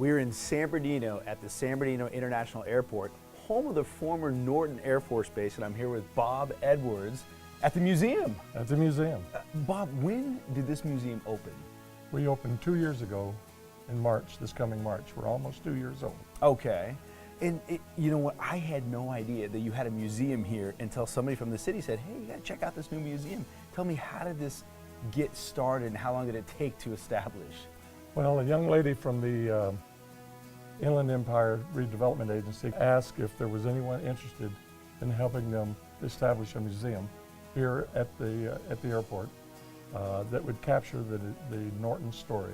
We're in San Bernardino at the San Bernardino International Airport, home of the former Norton Air Force Base, and I'm here with Bob Edwards at the museum. At the museum. Bob, when did this museum open? We opened 2 years ago in March, this coming March. We're almost 2 years old. Okay. And you know what, I had no idea that you had a museum here until somebody from the city said, hey, you gotta check out this new museum. Tell me, how did this get started and how long did it take to establish? Well, a young lady from the Inland Empire Redevelopment Agency asked if there was anyone interested in helping them establish a museum here at the airport that would capture the Norton story.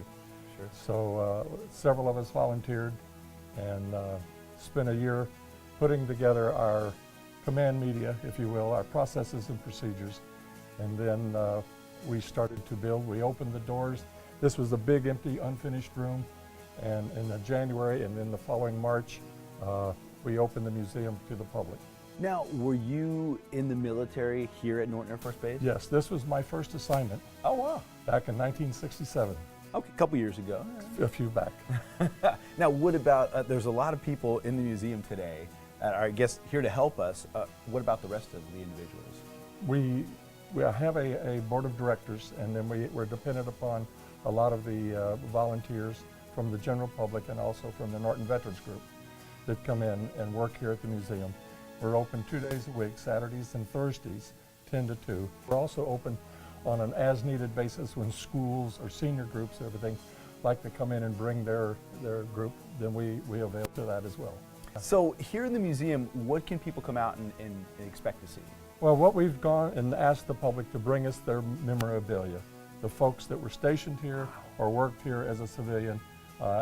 Sure. So several of us volunteered and spent a year putting together our command media, if you will, our processes and procedures. And then we started to build. We opened the doors. This was a big, empty, unfinished room. And in January and in the following March, we opened the museum to the public. Now, were you in the military here at Norton Air Force Base? Yes, this was my first assignment. Oh, wow. Back in 1967. Okay, a couple years ago. A few back. Now, what about, there's a lot of people in the museum today that are, I guess, here to help us. What about the rest of the individuals? We have a board of directors, and then we're dependent upon a lot of the volunteers from the general public and also from the Norton Veterans Group that come in and work here at the museum. We're open 2 days a week, Saturdays and Thursdays, 10 to 2. We're also open on an as-needed basis when schools or senior groups or everything like to come in and bring their group, then we avail to that as well. So here in the museum, what can people come out and expect to see? Well, what we've gone and asked the public to bring us their memorabilia. The folks that were stationed here or worked here as a civilian,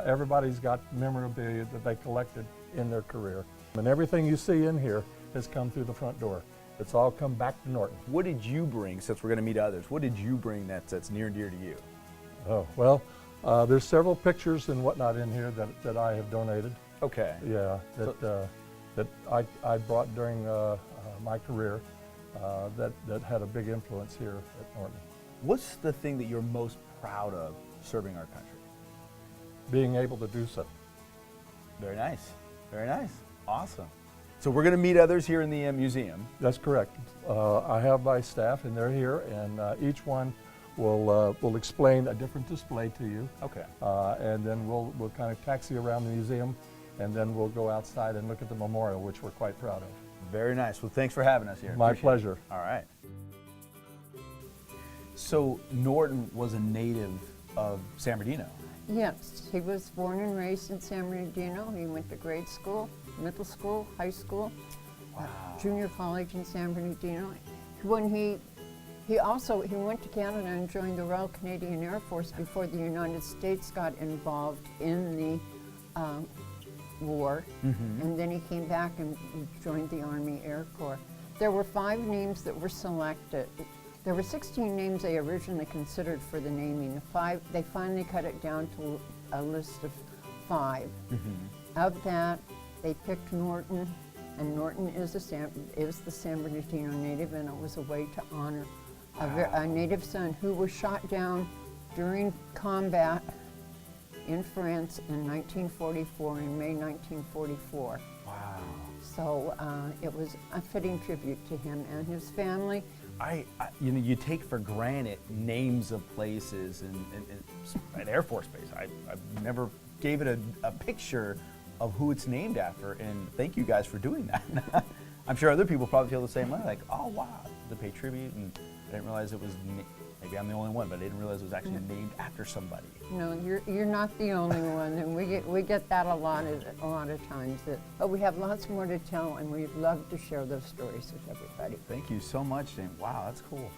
everybody's got memorabilia that they collected in their career. And everything you see in here has come through the front door. It's all come back to Norton. What did you bring, since we're going to meet others, what did you bring that's near and dear to you? Oh, well, there's several pictures and whatnot in here that I have donated. Okay. Yeah, that I brought during my career that had a big influence here at Norton. What's the thing that you're most proud of serving our country? Being able to do so. Very nice. Very nice. Awesome. So we're going to meet others here in the museum. That's correct. I have my staff, and they're here, and each one will explain a different display to you. Okay. And then we'll kind of taxi around the museum, and then we'll go outside and look at the memorial, which we're quite proud of. Very nice. Well, thanks for having us here. My Appreciate pleasure. It. All right. So Norton was a native of San Bernardino. Yes, he was born and raised in San Bernardino. He went to grade school, middle school, high school, junior college in San Bernardino. When he went to Canada and joined the Royal Canadian Air Force before the United States got involved in the war, and then he came back and joined the Army Air Corps. There were 5 names that were selected. There were 16 names they originally considered for the naming. They finally cut it down to a list of 5. Of that, they picked Norton, and Norton is the San Bernardino native, and it was a way to honor a native son who was shot down during combat in France in 1944, in May 1944. Wow. So it was a fitting tribute to him and his family. You take for granted names of places and an Air Force Base. I never gave it a picture of who it's named after, and thank you guys for doing that. I'm sure other people probably feel the same way, like, oh wow, to pay tribute, and I didn't realize it was, maybe I'm the only one, but I didn't realize it was actually named after somebody. No, you're not the only one, and we get that a lot of times. But we have lots more to tell, and we'd love to share those stories with everybody. Thank you so much, Jim. Wow, that's cool.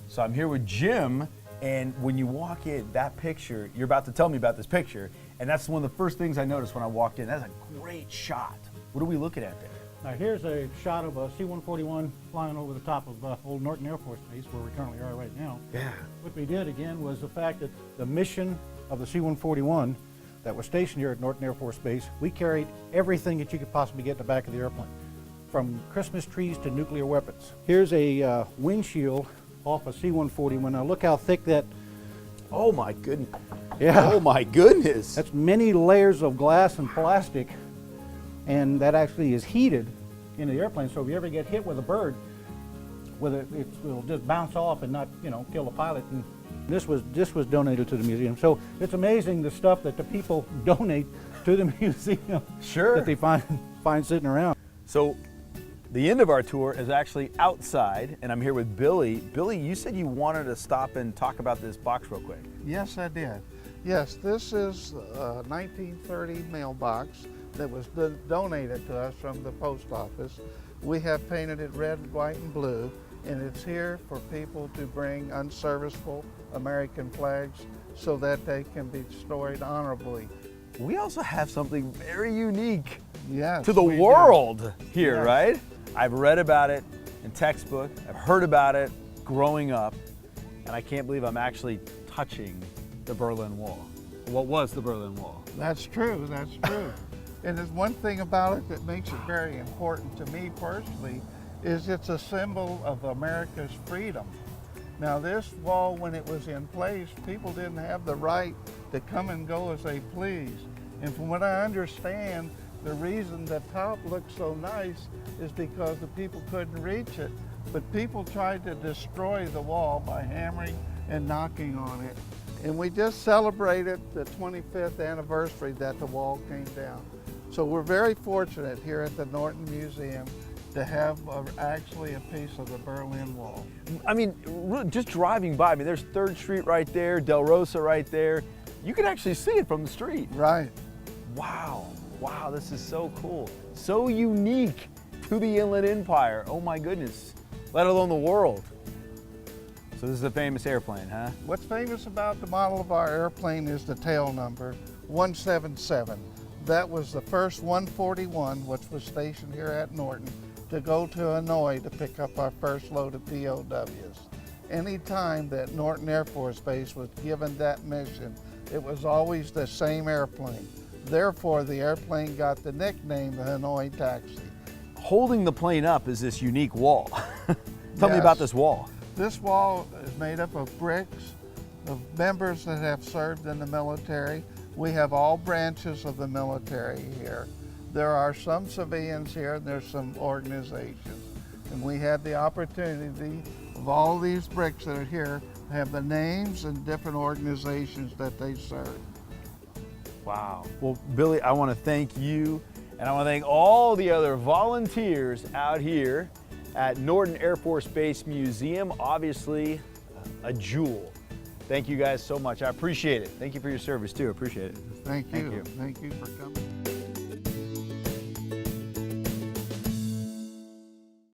So I'm here with Jim, and when you walk in, that picture, you're about to tell me about this picture, and that's one of the first things I noticed when I walked in. That's a great shot. What are we looking at there? Now here's a shot of a C-141 flying over the top of old Norton Air Force Base, where we currently are right now. Yeah. What we did again was the fact that the mission of the C-141 that was stationed here at Norton Air Force Base, we carried everything that you could possibly get in the back of the airplane, from Christmas trees to nuclear weapons. Here's a windshield off a C-141. Now look how thick that Oh my goodness. Yeah. Oh my goodness. That's many layers of glass and plastic, and that actually is heated in the airplane. So if you ever get hit with a bird, it'll just bounce off and not, kill the pilot. And this was donated to the museum. So it's amazing the stuff that the people donate to the museum. Sure. That they find sitting around. So the end of our tour is actually outside, and I'm here with Billy. Billy, you said you wanted to stop and talk about this box real quick. Yes, I did. Yes, this is a 1930 mailbox that was donated to us from the post office. We have painted it red, white, and blue, and it's here for people to bring unserviceable American flags so that they can be stored honorably. We also have something very unique Yes, to the we do. world here, Yes. right? I've read about it in textbook, I've heard about it growing up, and I can't believe I'm actually touching the Berlin Wall. What was the Berlin Wall? That's true, that's true. And there's one thing about it that makes it very important to me personally, is it's a symbol of America's freedom. Now this wall, when it was in place, people didn't have the right to come and go as they please. And from what I understand, the reason the top looks so nice is because the people couldn't reach it. But people tried to destroy the wall by hammering and knocking on it. And we just celebrated the 25th anniversary that the wall came down. So we're very fortunate here at the Norton Museum to have actually a piece of the Berlin Wall. I mean, just driving by, there's 3rd Street right there, Del Rosa right there. You can actually see it from the street. Right. Wow, wow, this is so cool. So unique to the Inland Empire. Oh my goodness, let alone the world. So this is a famous airplane, huh? What's famous about the model of our airplane is the tail number 177. That was the first 141, which was stationed here at Norton, to go to Hanoi to pick up our first load of POWs. Any time that Norton Air Force Base was given that mission, it was always the same airplane. Therefore, the airplane got the nickname the Hanoi Taxi. Holding the plane up is this unique wall. Tell me Yes. about this wall. This wall is made up of bricks of members that have served in the military. We have all branches of the military here. There are some civilians here, and there's some organizations. And we had the opportunity of all these bricks that are here have the names and different organizations that they serve. Wow. Well, Billy, I want to thank you, and I want to thank all the other volunteers out here at Norton Air Force Base Museum. Obviously, a jewel. Thank you guys so much. I appreciate it. Thank you for your service too. Appreciate it. Thank you. Thank you. Thank you for coming.